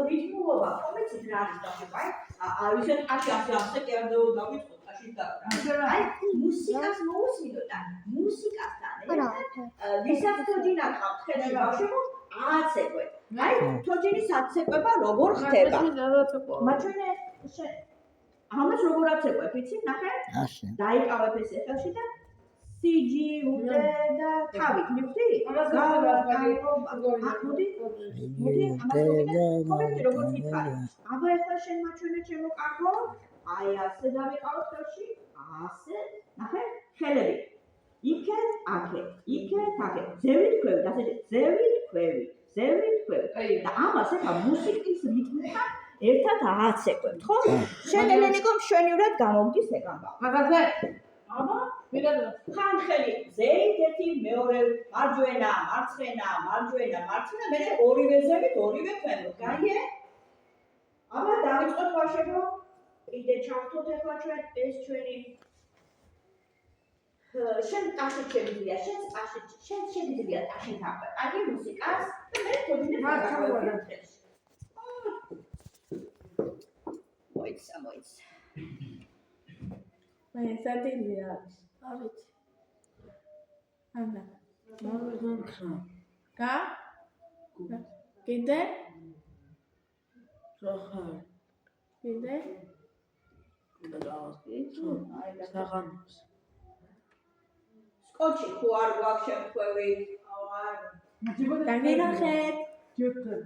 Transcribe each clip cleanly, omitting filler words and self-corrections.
რითმულობა კომეცით რა არის დაშვება? აი ისეთ ასე კერდო დავიწყოთ აშიც და აი მუსიკას მოусმინოთ და მუსიკასთან ვისაც თოჯინა ყავთ ხელში ბავშვებო ააცეკვეთ. აი თოჯინის აცეკვება როგორ ხდება? მაჩვენე ამას როგორ აცეკვებ, იცი? ნახე? დაიკავებ ეს ხელში და სიჯი უდე და თავით მივხვდი? მოდი ამას როგორ გითხარი? აბა ახლა შენ მაჩვენე ჩემო კარგო. აი ასე დავიყავოთ ხელში. ასე. ნახე? ხელები. იქეთ, აქეთ, იქეთ, აქეთ. ზევით ქვევით, ასე ზევით ქვევით. და ამას ახლა მუსიკის რიტმთან ერთად ააცეკვებთ, ხო? შენ ელენიკო მშვენივრად გამოგდის ეგ ამბავი. მაგაზე? აბა, მირადო. ხანხელი ზევით ერთი, მეორე მარჯვენა, მარცხენა, მერე ორივე ზევით, ორივე ქვემოთ. გაიგე? აბა დავიწყოთ ბავშვებო. კიდე ჩავთოთ ახლა ჩვენ ეს ჩვენი შენ ტაშით შეგიძლია, შენ შეგიძლია ტაშით აყვე. კარგი მუსიკას და მე თოჯინებს გავაკეთებ ხელში. მოიცა. მე სადილია არის. არ ვიცი. ანა. მოვიდონხა. და? კიდე? სახარ. კიდე? საღამოს. სკოჩი ხო არ გვაქვს შემთხვევი? არ. დაგინახეთ. ჯერტენ.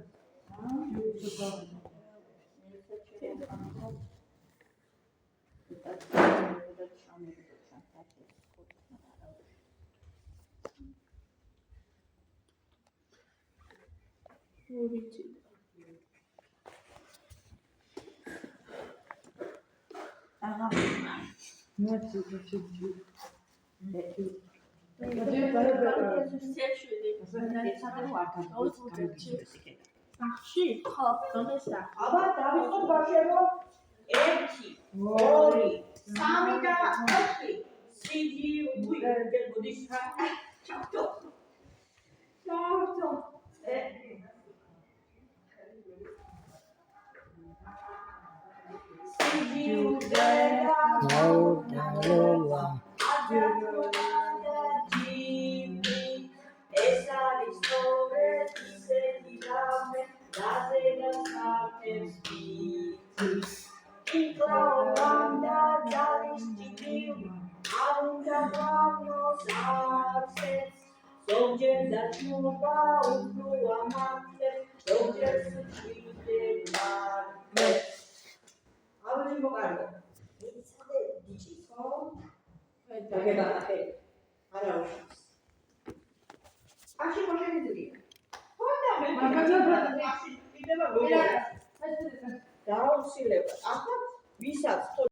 აბა დავიწყოთ ბავშვებო 1 2 3 და 4 სიჯი უდე მოდის ჩავთო სიჯი უდე ეს არის სწორე ისეთი რამე დაზედა სარტებს იკლავანდა ძალის ჭიდი არ უნდა გამოს არცეს ზოგჯერ დაჩმობა უფრო ამათებს ზოგჯერ სუჩიდება ავი მოგარგო იცადე დიჭი ხო დაგებახე არა უშავს აში მოშენიძლია ხოდა მე მაგაზე აშიდება როგორ დაუსილება ახლა ვისაც